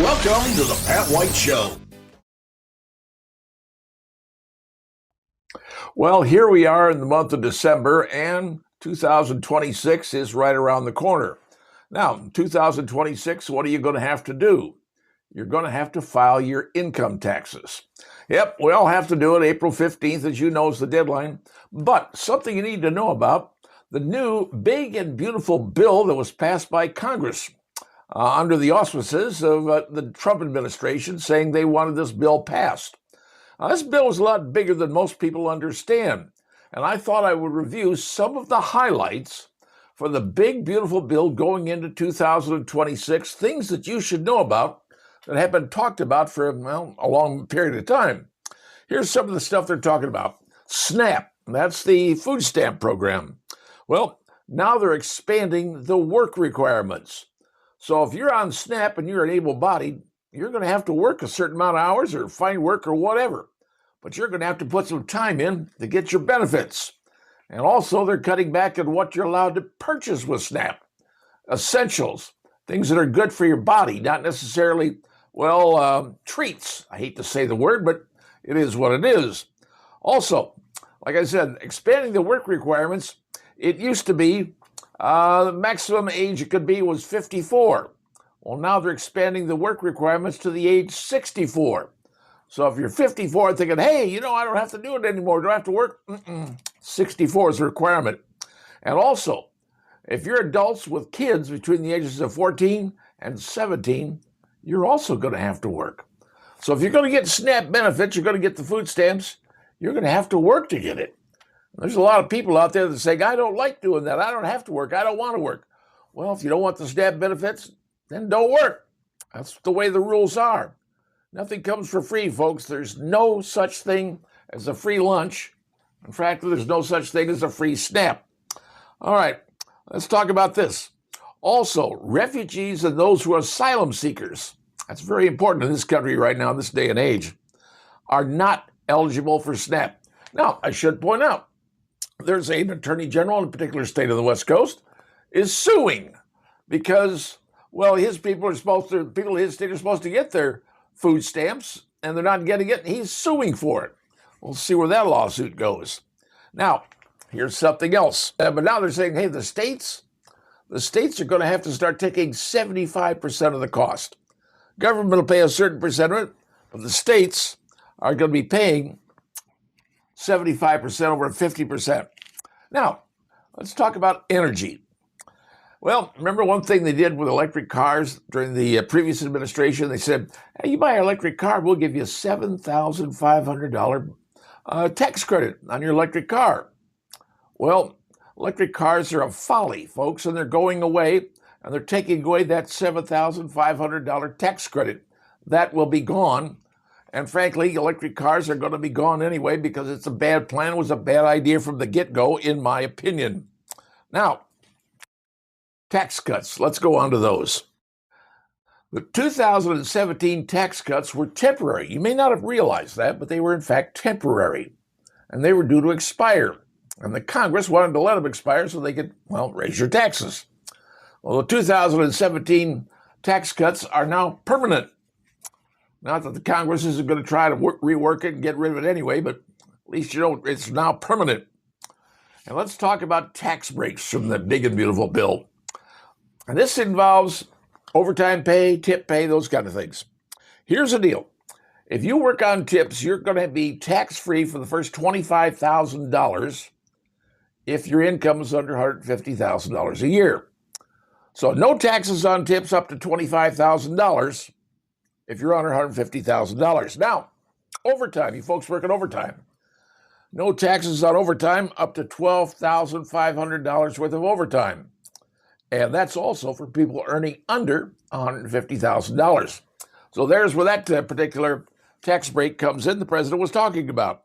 Welcome to the Pat White Show. Well, here we are in the month of December, and 2026 is right around the corner. Now, 2026, what are you going to have to do? You're going to have to file your income taxes. Yep, we all have to do it. April 15th, as you know, is the deadline. But something you need to know about, the new big and beautiful bill that was passed by Congress under the auspices of the Trump administration, saying they wanted this bill passed. This bill is a lot bigger than most people understand, and I thought I would review some of the highlights for the big, beautiful bill going into 2026, things that you should know about that have been talked about for, a long period of time. Here's some of the stuff they're talking about. SNAP, that's the food stamp program. Well, now they're expanding the work requirements. So if you're on SNAP and you're an able-bodied, you're going to have to work a certain amount of hours or find work or whatever. But you're going to have to put some time in to get your benefits. And also, they're cutting back on what you're allowed to purchase with SNAP. Essentials, things that are good for your body, not necessarily, treats. I hate to say the word, but it is what it is. Also, like I said, expanding the work requirements, it used to be the maximum age it could be was 54. Well, now they're expanding the work requirements to the age 64. So if you're 54 thinking, hey, I don't have to do it anymore, do I have to work? 64 is a requirement. And also, if you're adults with kids between the ages of 14 and 17, you're also going to have to work. So if you're going to get SNAP benefits, you're going to get the food stamps, you're going to have to work to get it. There's a lot of people out there that say, I don't like doing that. I don't have to work. I don't want to work. Well, if you don't want the SNAP benefits, then don't work. That's the way the rules are. Nothing comes for free, folks. There's no such thing as a free lunch. In fact, there's no such thing as a free SNAP. All right, let's talk about this. Also, refugees and those who are asylum seekers, that's very important in this country right now, in this day and age, are not eligible for SNAP. Now, I should point out, there's an attorney general in a particular state of the West Coast is suing because, his people in his state are supposed to get their food stamps and they're not getting it. He's suing for it. We'll see where that lawsuit goes. Now, here's something else. But now they're saying, hey, the states are going to have to start taking 75% of the cost. Government will pay a certain percent of it, but the states are going to be paying 75% over 50%. Now, let's talk about energy. Well, remember one thing they did with electric cars during the previous administration? They said, hey, you buy an electric car, we'll give you a $7,500 tax credit on your electric car. Well, electric cars are a folly, folks, and they're going away, and they're taking away that $7,500 tax credit. That will be gone. And frankly, electric cars are going to be gone anyway because it's a bad plan. It was a bad idea from the get-go, in my opinion. Now, tax cuts. Let's go on to those. The 2017 tax cuts were temporary. You may not have realized that, but they were in fact temporary. And they were due to expire. And the Congress wanted to let them expire so they could, raise your taxes. Well, the 2017 tax cuts are now permanent. Not that the Congress isn't going to try to rework it and get rid of it anyway, but at least it's now permanent. And let's talk about tax breaks from the big and beautiful bill. And this involves overtime pay, tip pay, those kind of things. Here's the deal. If you work on tips, you're going to be tax-free for the first $25,000 if your income is under $150,000 a year. So no taxes on tips up to $25,000 if you're under $150,000. Now, overtime, you folks working overtime. No taxes on overtime up to $12,500 worth of overtime. And that's also for people earning under $150,000. So there's where that particular tax break comes in, the president was talking about.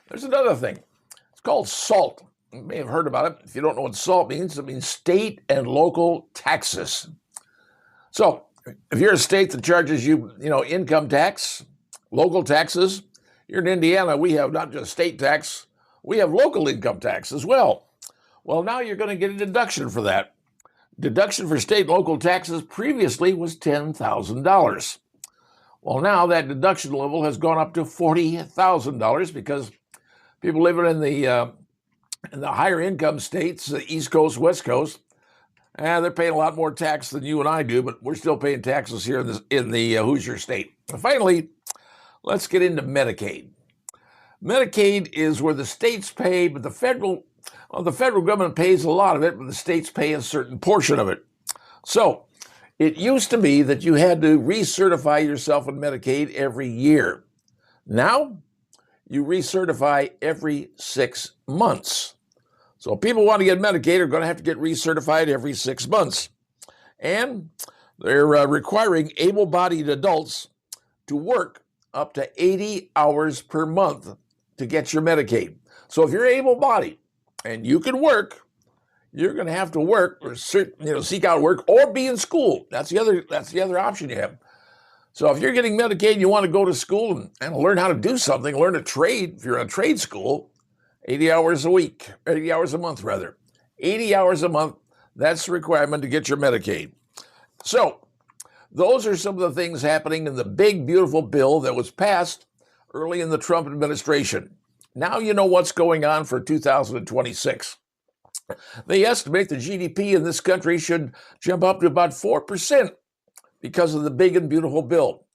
There's another thing. It's called SALT. You may have heard about it. If you don't know what SALT means, it means state and local taxes. So if you're a state that charges you, income tax, local taxes, here in Indiana, we have not just state tax, we have local income tax as well. Well, now you're going to get a deduction for that. Deduction for state and local taxes previously was $10,000. Well, now that deduction level has gone up to $40,000 because people living in the higher income states, the East Coast, West Coast, they're paying a lot more tax than you and I do, but we're still paying taxes here in the Hoosier state. And finally, let's get into Medicaid. Medicaid is where the states pay, but the federal government pays a lot of it, but the states pay a certain portion of it. So it used to be that you had to recertify yourself in Medicaid every year. Now you recertify every 6 months. So people want to get Medicaid are going to have to get recertified every 6 months. And they're requiring able-bodied adults to work up to 80 hours per month to get your Medicaid. So if you're able-bodied and you can work, you're going to have to work or seek out work or be in school. That's the other option you have. So if you're getting Medicaid and you want to go to school and learn how to do something, learn a trade, if you're in a trade school, 80 hours a month, 80 hours a month, that's the requirement to get your Medicaid. So those are some of the things happening in the big, beautiful bill that was passed early in the Trump administration. Now you know what's going on for 2026. They estimate the GDP in this country should jump up to about 4% because of the big and beautiful bill.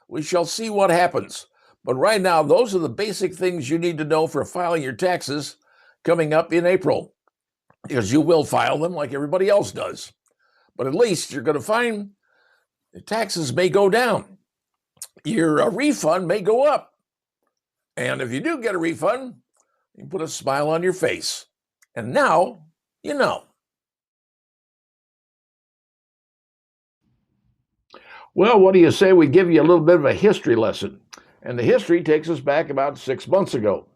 We shall see what happens. But right now, those are the basic things you need to know for filing your taxes coming up in April, because you will file them like everybody else does. But at least you're going to find the taxes may go down. Your refund may go up. And if you do get a refund, you can put a smile on your face. And now, you know. Well, what do you say we give you a little bit of a history lesson? And the history takes us back about 6 months ago.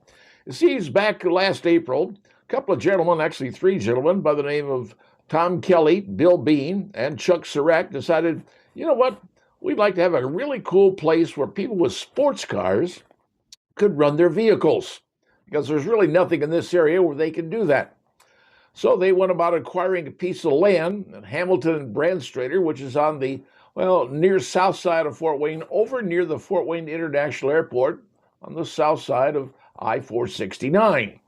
You see, it's back last April, a couple of gentlemen, actually 3 gentlemen, by the name of Tom Kelly, Bill Bean, and Chuck Surratt decided, you know what, we'd like to have a really cool place where people with sports cars could run their vehicles, because there's really nothing in this area where they can do that. So they went about acquiring a piece of land in Hamilton and Brandstrader, which is on the near south side of Fort Wayne, over near the Fort Wayne International Airport on the south side of I-469.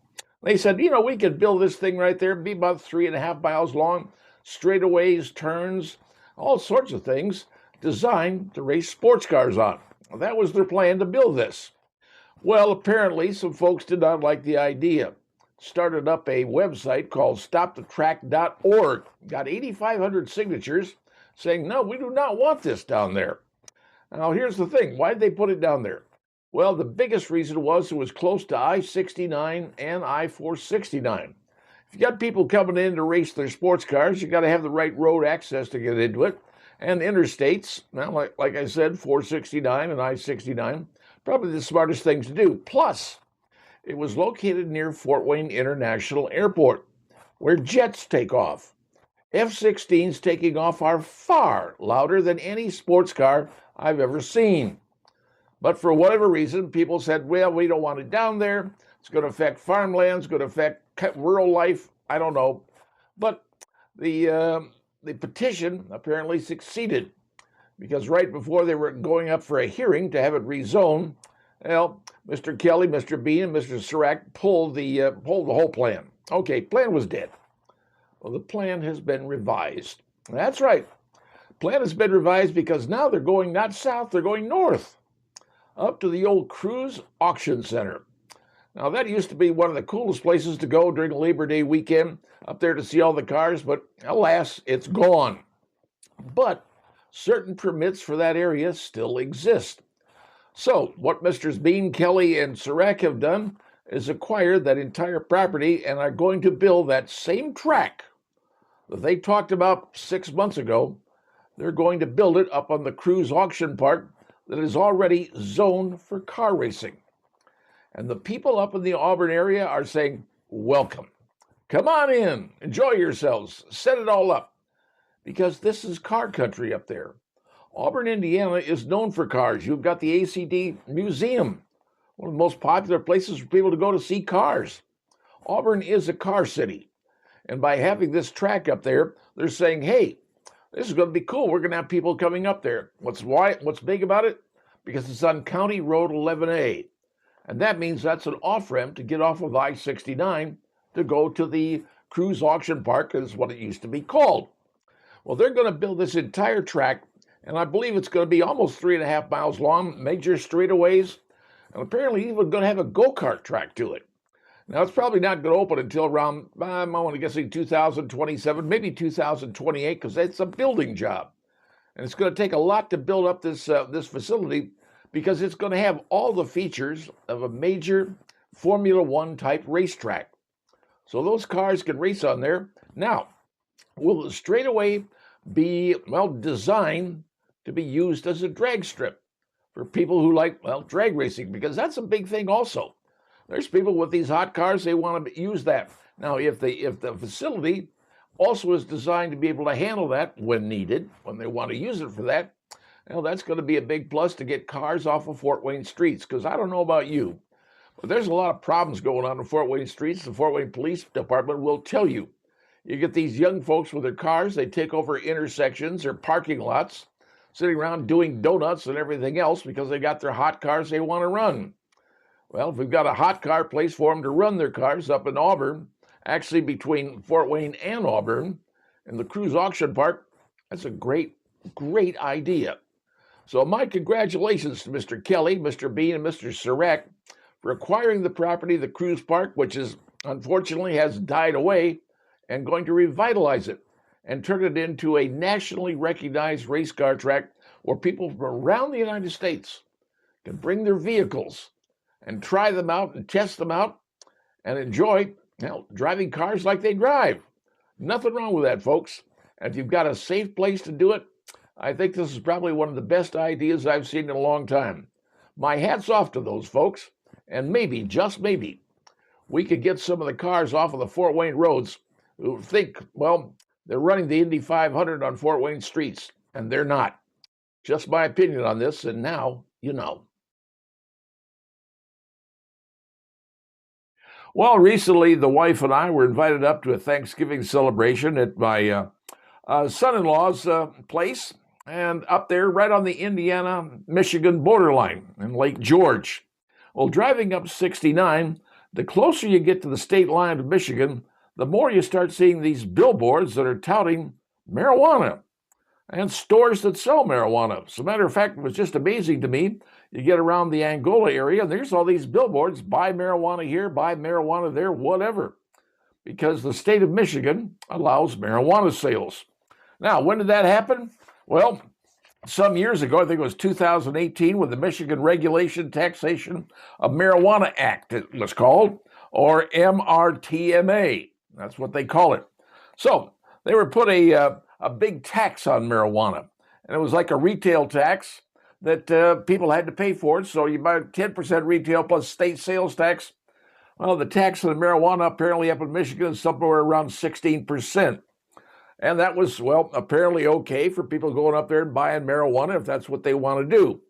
They said, we could build this thing right there, be about 3.5 miles long, straightaways, turns, all sorts of things designed to race sports cars on. That was their plan to build this. Well, apparently some folks did not like the idea. Started up a website called stopthetrack.org, got 8,500 signatures, saying, no, we do not want this down there. Now, here's the thing. Why did they put it down there? Well, the biggest reason was it was close to I-69 and I-469. If you got people coming in to race their sports cars, you got to have the right road access to get into it. And interstates, now, like I said, 469 and I-69, probably the smartest things to do. Plus, it was located near Fort Wayne International Airport, where jets take off. F-16s taking off are far louder than any sports car I've ever seen. But for whatever reason, people said, well, we don't want it down there. It's going to affect farmland. It's going to affect rural life. I don't know. But the petition apparently succeeded, because right before they were going up for a hearing to have it rezoned, well, Mr. Kelly, Mr. Bean, and Mr. Surratt pulled the whole plan. Okay, plan was dead. Well, the plan has been revised. That's right. Plan has been revised because now they're going not south, they're going north, up to the old Kruse Auction Center. Now, that used to be one of the coolest places to go during Labor Day weekend, up there to see all the cars, but alas, it's gone. But certain permits for that area still exist. So what Mr. Bean, Kelly, and Surratt have done is acquire that entire property and are going to build that same track that they talked about 6 months ago. They're going to build it up on the Kruse Auction Park that is already zoned for car racing. And the people up in the Auburn area are saying, welcome. Come on in, enjoy yourselves, set it all up. Because this is car country up there. Auburn, Indiana is known for cars. You've got the ACD Museum, one of the most popular places for people to go to see cars. Auburn is a car city. And by having this track up there, they're saying, hey, this is going to be cool. We're going to have people coming up there. What's big about it? because it's on County Road 11A. And that means that's an off-ramp to get off of I-69 to go to the Kruse Auction Park, is what it used to be called. Well, they're going to build this entire track, and I believe it's going to be almost 3.5 miles long, major straightaways, and apparently even going to have a go-kart track to it. Now, it's probably not going to open until around, I'm guessing 2027, maybe 2028, because it's a building job. And it's going to take a lot to build up this facility, because it's going to have all the features of a major Formula One type racetrack. So those cars can race on there. Now, will the straightaway be, designed to be used as a drag strip for people who like, drag racing? Because that's a big thing also. There's people with these hot cars, they want to use that. Now, if the facility also is designed to be able to handle that when needed, when they want to use it for that, that's going to be a big plus to get cars off of Fort Wayne streets. Because I don't know about you, but there's a lot of problems going on in Fort Wayne streets. The Fort Wayne Police Department will tell you. You get these young folks with their cars, they take over intersections or parking lots, sitting around doing donuts and everything else because they got their hot cars they want to run. Well, if we've got a hot car place for them to run their cars up in Auburn, actually between Fort Wayne and Auburn, in the Kruse Auction Park, that's a great idea. So my congratulations to Mr. Kelly, Mr. Bean, and Mr. Surratt for acquiring the property, the Kruse Park, which is unfortunately has died away, and going to revitalize it and turn it into a nationally recognized race car track where people from around the United States can bring their vehicles and try them out and test them out and enjoy driving cars like they drive. Nothing wrong with that, folks. And if you've got a safe place to do it, I think this is probably one of the best ideas I've seen in a long time. My hat's off to those folks. And maybe, just maybe, we could get some of the cars off of the Fort Wayne roads who think, they're running the Indy 500 on Fort Wayne streets, and they're not. Just my opinion on this, and now you know. Well, recently the wife and I were invited up to a Thanksgiving celebration at my son-in-law's place, and up there right on the Indiana-Michigan borderline in Lake George. Well, driving up 69, the closer you get to the state line of Michigan, the more you start seeing these billboards that are touting marijuana and stores that sell marijuana. As a matter of fact, it was just amazing to me. You get around the Angola area, and there's all these billboards, buy marijuana here, buy marijuana there, whatever, because the state of Michigan allows marijuana sales. Now, when did that happen? Well, some years ago, I think it was 2018, when the Michigan Regulation Taxation of Marijuana Act, it was called, or MRTMA. That's what they call it. So they were put a big tax on marijuana, and it was like a retail tax that people had to pay for it. So you buy 10% retail plus state sales tax. Well, the tax on the marijuana apparently up in Michigan is somewhere around 16%. And that was, apparently okay for people going up there and buying marijuana if that's what they want to do.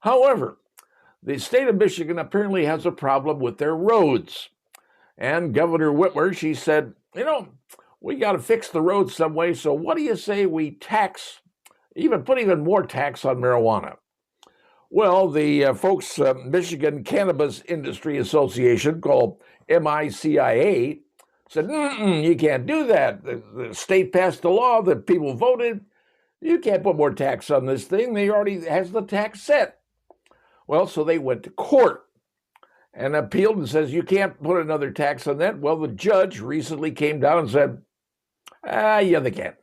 However, the state of Michigan apparently has a problem with their roads. And Governor Whitmer, she said, we got to fix the roads some way. So what do you say we put even more tax on marijuana? Well, the folks, Michigan Cannabis Industry Association, called MICIA, said, you can't do that. The state passed a law, the people voted. You can't put more tax on this thing. They already has the tax set. Well, so they went to court and appealed and says, you can't put another tax on that. Well, the judge recently came down and said, yeah, they can.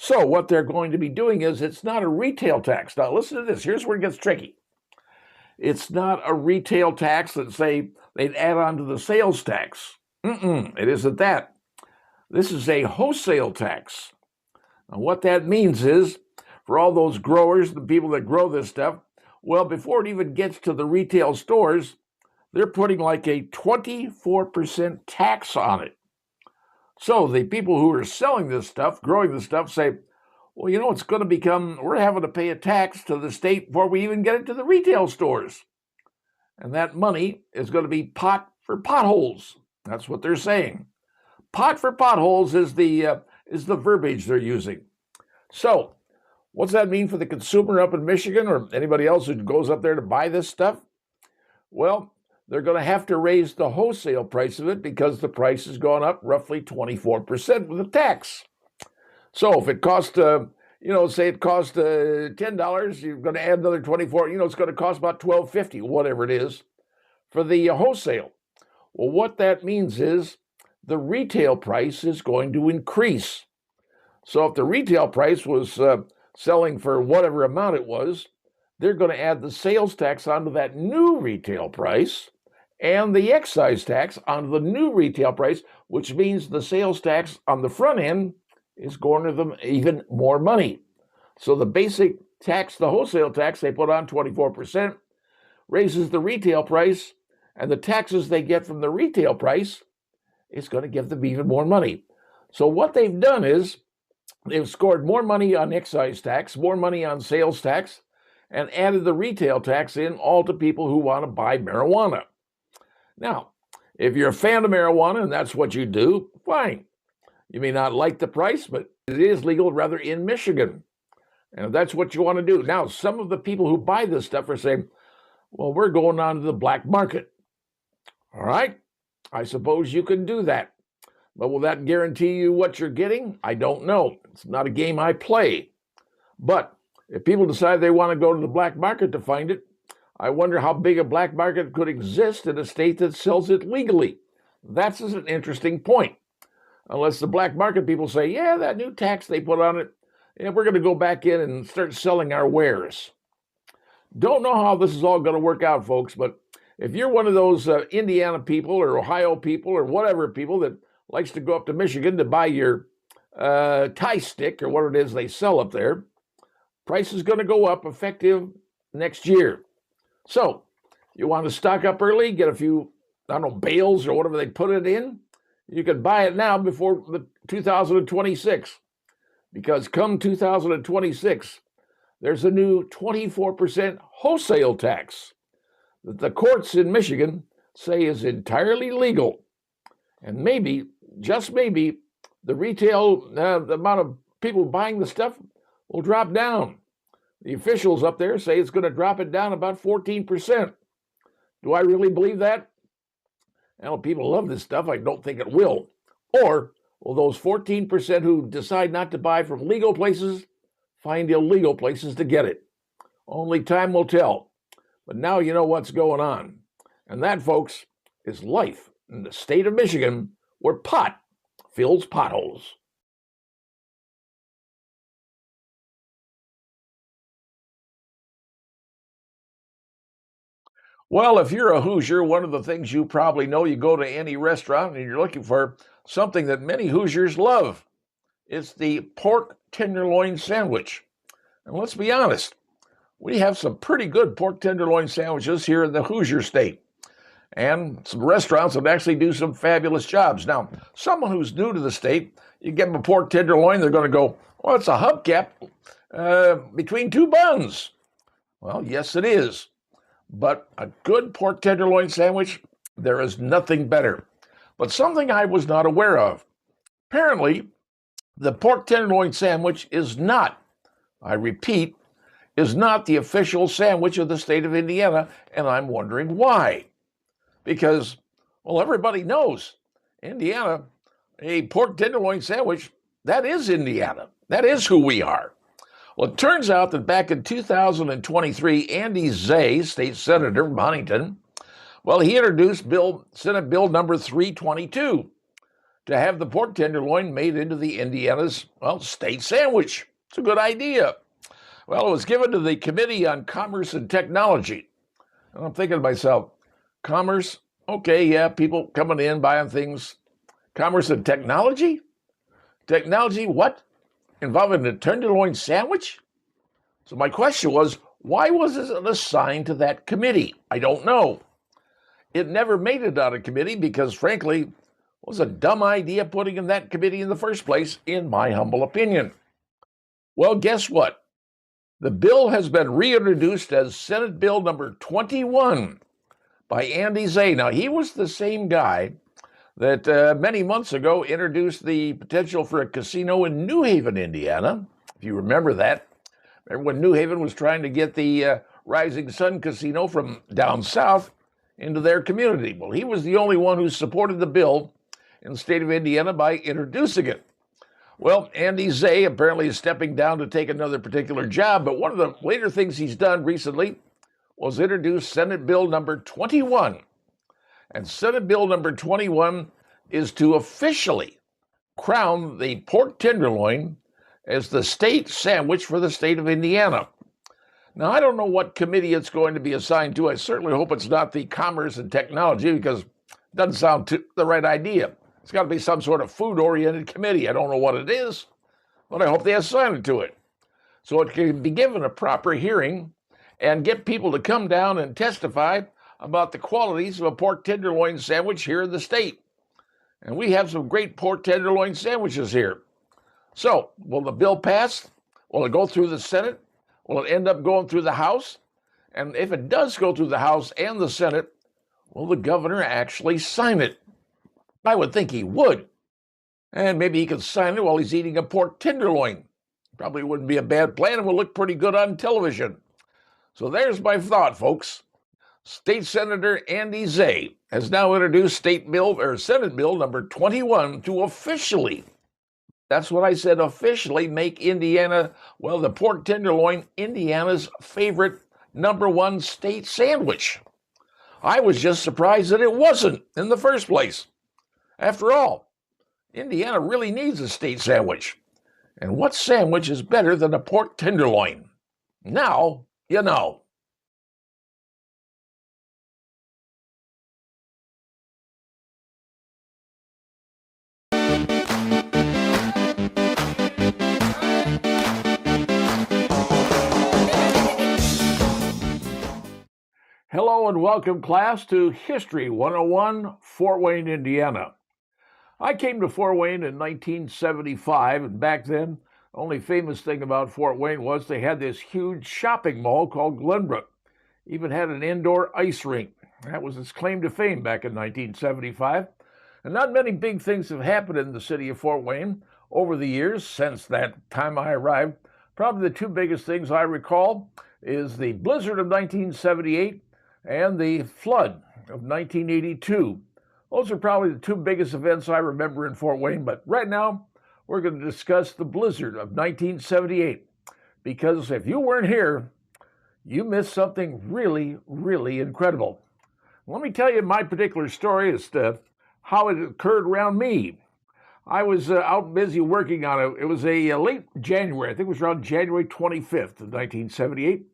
So what they're going to be doing is it's not a retail tax. Now, listen to this. Here's where it gets tricky. It's not a retail tax that, say, they'd add on to the sales tax. It isn't that. This is a wholesale tax. Now, what that means is, for all those growers, the people that grow this stuff, before it even gets to the retail stores, they're putting like a 24% tax on it. So the people who are selling this stuff, growing this stuff, say, it's going to become, we're having to pay a tax to the state before we even get it to the retail stores. And that money is going to be pot for potholes. That's what they're saying. Pot for potholes is the verbiage they're using. So What's that mean for the consumer up in Michigan or anybody else who goes up there to buy this stuff? Well, they're going to have to raise the wholesale price of it because the price has gone up roughly 24% with the tax. So if it costs, say it costs $10, you're going to add another 24. It's going to cost about $12.50, whatever it is, for the wholesale. Well, what that means is the retail price is going to increase. So if the retail price was selling for whatever amount it was, they're going to add the sales tax onto that new retail price and the excise tax onto the new retail price, which means the sales tax on the front end is going to them even more money. So the basic tax, the wholesale tax they put on 24%, raises the retail price, and the taxes they get from the retail price is going to give them even more money. So what they've done is they've scored more money on excise tax, more money on sales tax, and added the retail tax in all to people who want to buy marijuana. Now, if you're a fan of marijuana and that's what you do, fine. You may not like the price, but it is legal rather in Michigan. And if that's what you want to do. Now, some of the people who buy this stuff are saying, well, we're going on to the black market. All right, I suppose you can do that. But will that guarantee you what you're getting? I don't know. It's not a game I play. But if people decide they want to go to the black market to find it, I wonder how big a black market could exist in a state that sells it legally. That's an interesting point. Unless the black market people say, yeah, that new tax they put on it, yeah, we're going to go back in and start selling our wares. Don't know how this is all going to work out, folks, but if you're one of those Indiana people or Ohio people or whatever people that likes to go up to Michigan to buy your tie stick or what it is they sell up there, price is going to go up effective next year. So you want to stock up early, get a few, bales or whatever they put it in. You can buy it now before the 2026, because come 2026, there's a new 24% wholesale tax that the courts in Michigan say is entirely legal. And maybe, just maybe, the retail, the amount of people buying the stuff will drop down. The officials up there say it's going to drop it down about 14%. Do I really believe that? Well, people love this stuff. I don't think it will. Or will those 14% who decide not to buy from legal places find illegal places to get it? Only time will tell. But now you know what's going on. And that, folks, is life in the state of Michigan, where pot fills potholes. Well, if you're a Hoosier, one of the things you probably know, you go to any restaurant and you're looking for something that many Hoosiers love. It's the pork tenderloin sandwich. And let's be honest, we have some pretty good pork tenderloin sandwiches here in the Hoosier state. And some restaurants that actually do some fabulous jobs. Now, someone who's new to the state, you give them a pork tenderloin, they're going to go, well, it's a hubcap between two buns. Well, yes, it is. But a good pork tenderloin sandwich, there is nothing better. But something I was not aware of. Apparently, the pork tenderloin sandwich is not, I repeat, is not the official sandwich of the state of Indiana, and I'm wondering why. Because, well, everybody knows Indiana, a pork tenderloin sandwich, that is Indiana. That is who we are. Well, it turns out that back in 2023, Andy Zay, state senator from Huntington, well, he introduced Senate Bill number 322 to have the pork tenderloin made into the Indiana's, state sandwich. It's a good idea. Well, it was given to the Committee on Commerce and Technology. And I'm thinking to myself, commerce, okay, yeah, people coming in, buying things. Commerce and technology? Technology, what? Involving a tenderloin sandwich? So my question was, why was it assigned to that committee? I don't know. It never made it out of committee because, frankly, it was a dumb idea putting in that committee in the first place, in my humble opinion. Well, guess what? The bill has been reintroduced as Senate Bill number 21 by Andy Zay. Now, he was the same guy that many months ago introduced the potential for a casino in New Haven, Indiana, if you remember that. Remember when New Haven was trying to get the Rising Sun Casino from down south into their community? Well, he was the only one who supported the bill in the state of Indiana by introducing it. Well, Andy Zay apparently is stepping down to take another particular job, but one of the later things he's done recently was introduce Senate Bill number 21. And Senate Bill number 21 is to officially crown the pork tenderloin as the state sandwich for the state of Indiana. Now, I don't know what committee it's going to be assigned to. I certainly hope it's not the Commerce and Technology, because it doesn't sound the right idea. It's got to be some sort of food-oriented committee. I don't know what it is, but I hope they assign it to it, so it can be given a proper hearing and get people to come down and testify about the qualities of a pork tenderloin sandwich here in the state. And we have some great pork tenderloin sandwiches here. So, will the bill pass? Will it go through the Senate? Will it end up going through the House? And if it does go through the House and the Senate, will the governor actually sign it? I would think he would. And maybe he could sign it while he's eating a pork tenderloin. Probably wouldn't be a bad plan and will look pretty good on television. So there's my thought, folks. State Senator Andy Zay has now introduced Senate Bill number 21 to officially, that's what I said, officially make Indiana, well, the pork tenderloin, Indiana's favorite #1 state sandwich. I was just surprised that it wasn't in the first place. After all, Indiana really needs a state sandwich. And what sandwich is better than a pork tenderloin? Now you know. Hello and welcome, class, to History 101, Fort Wayne, Indiana. I came to Fort Wayne in 1975, and back then, the only famous thing about Fort Wayne was they had this huge shopping mall called Glenbrook. Even had an indoor ice rink. That was its claim to fame back in 1975. And not many big things have happened in the city of Fort Wayne over the years since that time I arrived. Probably the two biggest things I recall is the blizzard of 1978 and the flood of 1982. Those are probably the two biggest events I remember in Fort Wayne, but right now we're going to discuss the blizzard of 1978, because if you weren't here, you missed something really, really incredible. Let me tell you my particular story as to how it occurred around me. I was out busy working on it. It was a late January, I think it was around January 25th of 1978.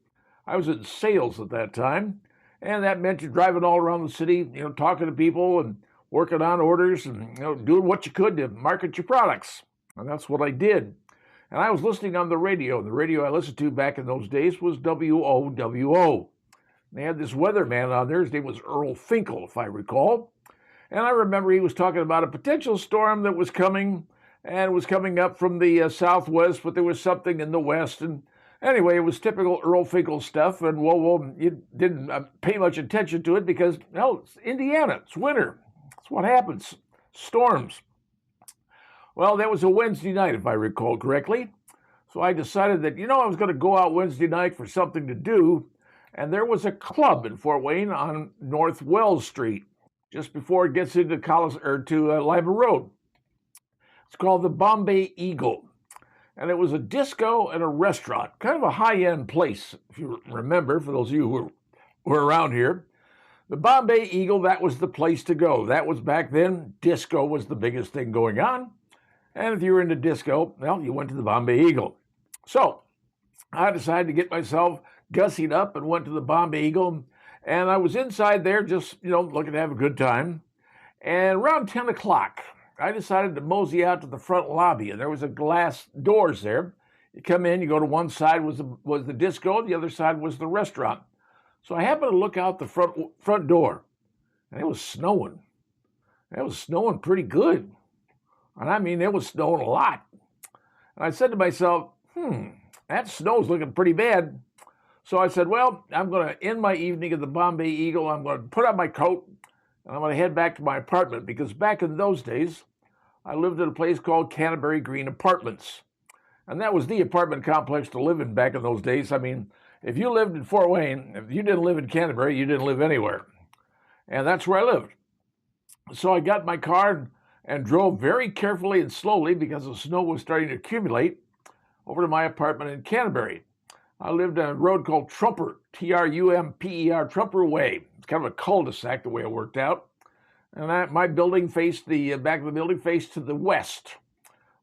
I was in sales at that time. And that meant you're driving all around the city, talking to people and working on orders and, doing what you could to market your products. And that's what I did. And I was listening on the radio. The radio I listened to back in those days was WOWO. They had this weatherman on there. His name was Earl Finkel, if I recall. And I remember he was talking about a potential storm that was coming, and it was coming up from the southwest, but there was something in the west. And anyway, it was typical Earl Finkel stuff, and you didn't pay much attention to it because, it's Indiana. It's winter. That's what happens. Storms. Well, that was a Wednesday night, if I recall correctly. So I decided that, I was going to go out Wednesday night for something to do, and there was a club in Fort Wayne on North Wells Street, just before it gets into Lima Road. It's called the Bombay Eagle. And it was a disco and a restaurant, kind of a high-end place, if you remember, for those of you who were around here. The Bombay Eagle, that was the place to go. That was back then. Disco was the biggest thing going on. And if you were into disco, you went to the Bombay Eagle. So I decided to get myself gussied up and went to the Bombay Eagle. And I was inside there just, looking to have a good time. And around 10 o'clock, I decided to mosey out to the front lobby, and there was a glass doors there. You come in, you go to one side was the disco, the other side was the restaurant. So I happened to look out the front door, and it was snowing. It was snowing pretty good. And I mean, it was snowing a lot. And I said to myself, that snow's looking pretty bad. So I said, well, I'm going to end my evening at the Bombay Eagle. I'm going to put on my coat, and I'm going to head back to my apartment, because back in those days, I lived at a place called Canterbury Green Apartments. And that was the apartment complex to live in back in those days. I mean, if you lived in Fort Wayne, if you didn't live in Canterbury, you didn't live anywhere. And that's where I lived. So I got in my car and drove very carefully and slowly because the snow was starting to accumulate over to my apartment in Canterbury. I lived on a road called Trumper, Trumper, Trumper Way. It's kind of a cul-de-sac the way it worked out. And my building faced the back of the building faced to the west.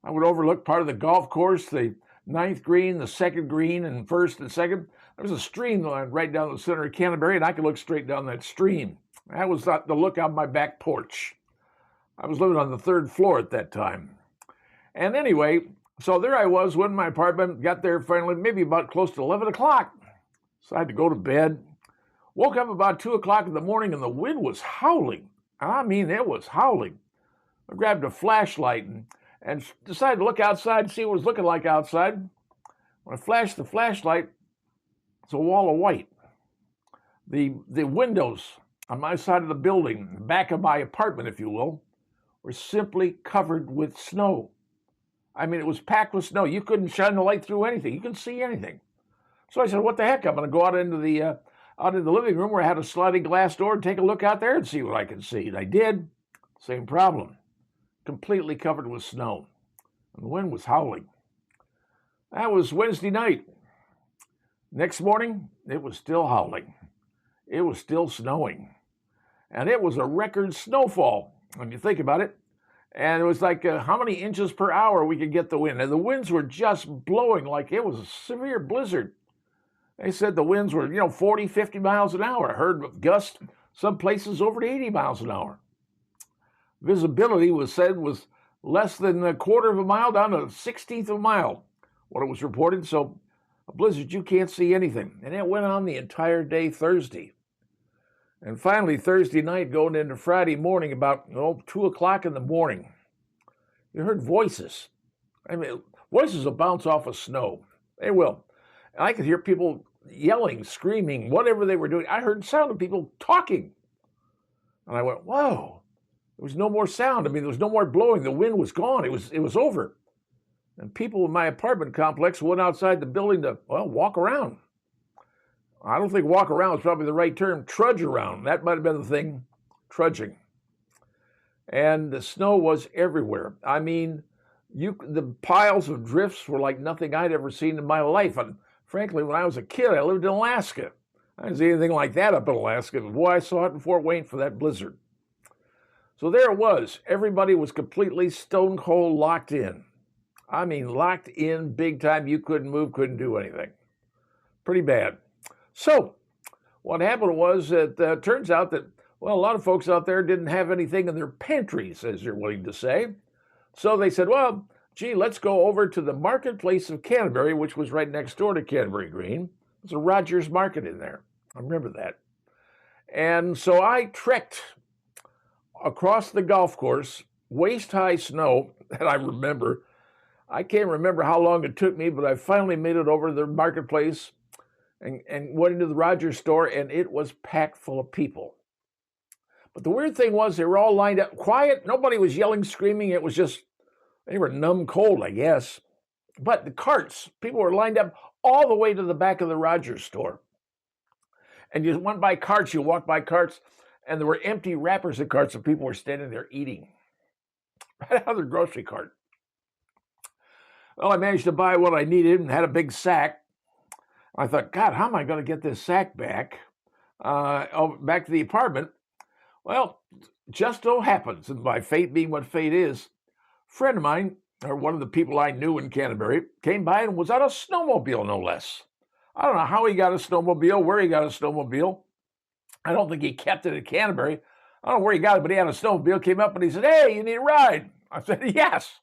I would overlook part of the golf course, the ninth green, the second green, and first and second. There was a stream right down the center of Canterbury, and I could look straight down that stream. That was the look out my back porch. I was living on the third floor at that time. And anyway, so there I was when my apartment got there finally, maybe about close to 11 o'clock. So I had to go to bed. Woke up about 2 o'clock in the morning, and the wind was howling. And I mean, it was howling. I grabbed a flashlight and decided to look outside and see what it was looking like outside. When I flashed the flashlight, it's a wall of white. The windows on my side of the building, the back of my apartment, if you will, were simply covered with snow. I mean, it was packed with snow. You couldn't shine the light through anything. You couldn't see anything. So I said, what the heck? I'm going to go out into the living room where I had a sliding glass door and take a look out there and see what I could see. And I did. Same problem. Completely covered with snow. And the wind was howling. That was Wednesday night. Next morning, it was still howling. It was still snowing. And it was a record snowfall, when you think about it. And it was like how many inches per hour we could get the wind. And the winds were just blowing like it was a severe blizzard. They said the winds were, 40, 50 miles an hour. I heard gusts, some places over to 80 miles an hour. Visibility was less than a quarter of a mile down to a 16th of a mile, what it was reported. So a blizzard, you can't see anything. And it went on the entire day Thursday. And finally, Thursday night, going into Friday morning, about 2 o'clock in the morning, you heard voices. I mean, voices will bounce off of snow. They will. And I could hear people yelling, screaming, whatever they were doing. I heard sound of people talking. And I went, whoa. There was no more sound. I mean, there was no more blowing. The wind was gone. It was over. And people in my apartment complex went outside the building to, walk around. I don't think walk around is probably the right term. Trudge around. That might have been the thing. Trudging. And the snow was everywhere. I mean, the piles of drifts were like nothing I'd ever seen in my life. And frankly, when I was a kid, I lived in Alaska. I didn't see anything like that up in Alaska. But boy, I saw it in Fort Wayne for that blizzard. So there it was. Everybody was completely stone cold locked in. I mean, locked in big time. You couldn't move, couldn't do anything. Pretty bad. So what happened was that turns out that, a lot of folks out there didn't have anything in their pantries, as you're willing to say. So they said, let's go over to the marketplace of Canterbury, which was right next door to Canterbury Green. There's a Rogers Market in there. I remember that. And so I trekked across the golf course, waist-high snow that I remember. I can't remember how long it took me, but I finally made it over to the marketplace and went into the Rogers store, and it was packed full of people. But the weird thing was they were all lined up, quiet. Nobody was yelling, screaming. It was just, they were numb cold, I guess. But the carts, people were lined up all the way to the back of the Rogers store. And you went by carts, you walked by carts, and there were empty wrappers of carts, and people were standing there eating right out of their grocery cart. Well, I managed to buy what I needed and had a big sack. I thought, God, how am I going to get this sack back to the apartment? Well, just so happens, and by fate being what fate is, a friend of mine, or one of the people I knew in Canterbury, came by and was on a snowmobile, no less. I don't know how he got a snowmobile, where he got a snowmobile. I don't think he kept it at Canterbury. I don't know where he got it, but he had a snowmobile, came up and he said, hey, you need a ride? I said, yes.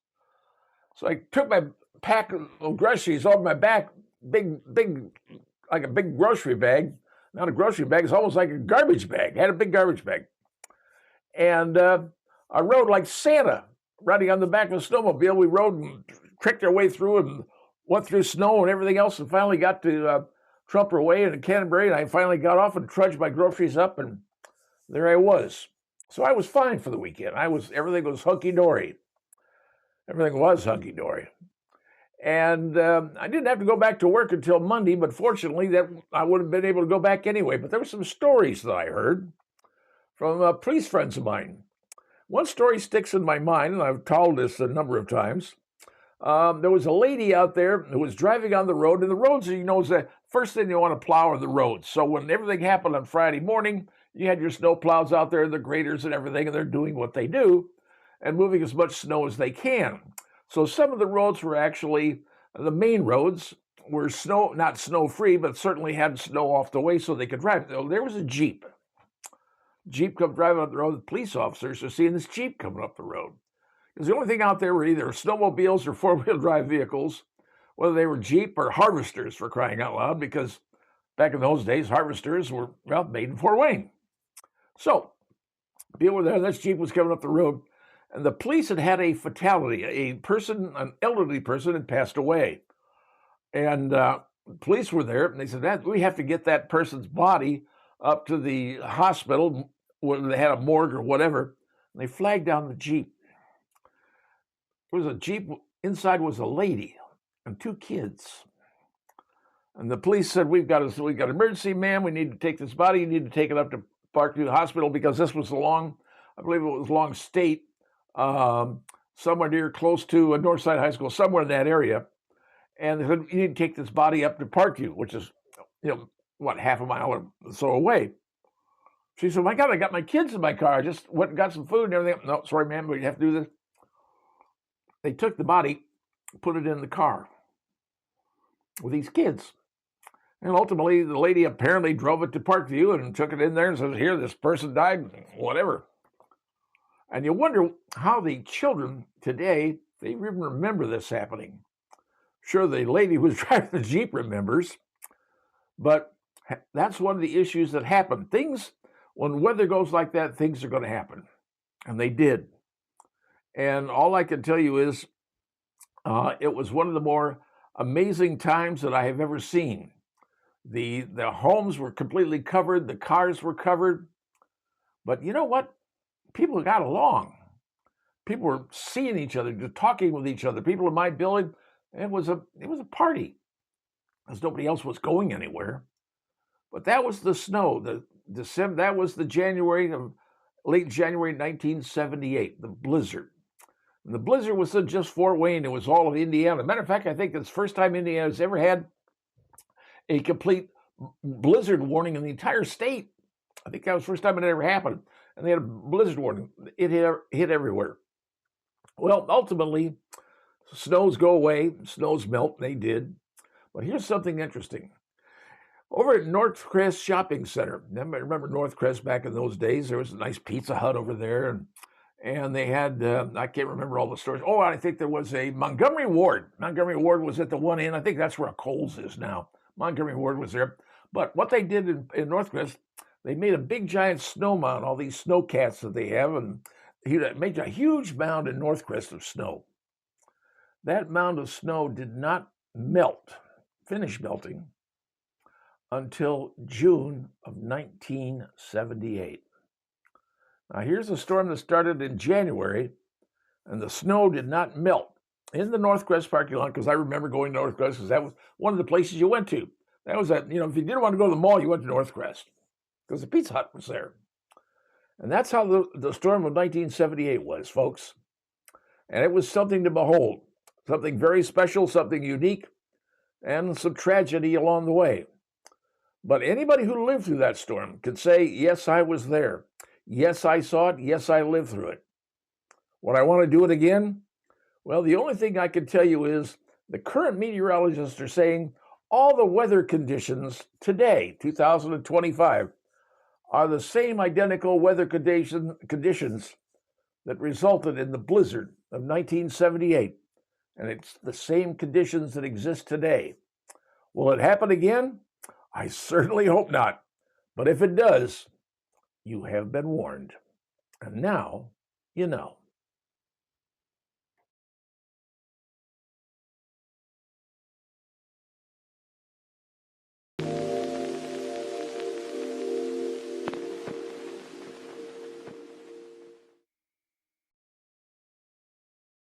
So I took my pack of groceries over my back, big, like a big grocery bag. Not a grocery bag, it's almost like a garbage bag. I had a big garbage bag. And I rode like Santa, riding on the back of a snowmobile. We rode and tricked our way through and went through snow and everything else and finally got to Trumper Way in Canterbury. And I finally got off and trudged my groceries up, and there I was. So I was fine for the weekend. Everything was hunky-dory. Everything was hunky-dory. And I didn't have to go back to work until Monday, but fortunately, that I would have been able to go back anyway. But there were some stories that I heard from police friends of mine. One story sticks in my mind, and I've told this a number of times. There was a lady out there who was driving on the road, and the roads, you know, is the first thing you want to plow are the roads. So when everything happened on Friday morning, you had your snow plows out there, the graders and everything, and they're doing what they do and moving as much snow as they can. So some of the roads were actually, the main roads were snow, not snow-free, but certainly had snow off the way so they could drive. There was a Jeep. Jeep come driving up the road. The police officers are seeing this Jeep coming up the road. Because the only thing out there were either snowmobiles or four-wheel drive vehicles, whether they were Jeep or harvesters, for crying out loud, because back in those days, harvesters were, well, made in Fort Wayne. So people were there, and this Jeep was coming up the road, and the police had had a fatality. A person, an elderly person, had passed away. And police were there, and they said, we have to get that person's body up to the hospital where they had a morgue or whatever. And they flagged down the Jeep. There was a Jeep, inside was a lady and two kids. And the police said, we've got an emergency, man. We need to take this body. You need to take it up to Parkview Hospital, because this was along, I believe it was along State, somewhere near close to Northside High School, somewhere in that area. And they said, you need to take this body up to Parkview, which is, half a mile or so away. She said, my God, I got my kids in my car. I just went and got some food and everything. No, sorry, ma'am, but you have to do this. They took the body, put it in the car with these kids. And ultimately, the lady apparently drove it to Parkview and took it in there and said, here, this person died, whatever. And you wonder how the children today, they even remember this happening. Sure, the lady who was driving the Jeep remembers, but that's one of the issues that happen. Things, when weather goes like that, things are going to happen. And they did. And all I can tell you is it was one of the more amazing times that I have ever seen. The homes were completely covered. The cars were covered. But you know what? People got along. People were seeing each other, just talking with each other. People in my building, it was a party, because nobody else was going anywhere. But that was the snow. That was the late January 1978, the blizzard. And the blizzard was in just Fort Wayne. It was all of Indiana. Matter of fact, I think it's the first time Indiana's ever had a complete blizzard warning in the entire state. I think that was the first time it ever happened. And they had a blizzard warning. It hit everywhere. Well, ultimately, snows go away, snows melt, they did. But here's something interesting. Over at Northcrest Shopping Center, remember Northcrest back in those days? There was a nice Pizza Hut over there, and they had, I can't remember all the stores. Oh, I think there was a Montgomery Ward. Montgomery Ward was at the one end. I think that's where a Kohl's is now. Montgomery Ward was there. But what they did in Northcrest, they made a big giant snow mound, all these snow cats that they have, and he made a huge mound in Northcrest of snow. That mound of snow did not finish melting, until June of 1978. Now, here's a storm that started in January, and the snow did not melt in the Northcrest parking lot, because I remember going to Northcrest, because that was one of the places you went to. That was if you didn't want to go to the mall, you went to Northcrest, because the Pizza Hut was there. And that's how the storm of 1978 was, folks. And it was something to behold, something very special, something unique, and some tragedy along the way. But anybody who lived through that storm could say, yes, I was there. Yes, I saw it. Yes, I lived through it. Would I want to do it again? Well, the only thing I can tell you is the current meteorologists are saying all the weather conditions today, 2025, are the same identical weather conditions that resulted in the blizzard of 1978. And it's the same conditions that exist today. Will it happen again? I certainly hope not. But if it does, you have been warned. And now, you know.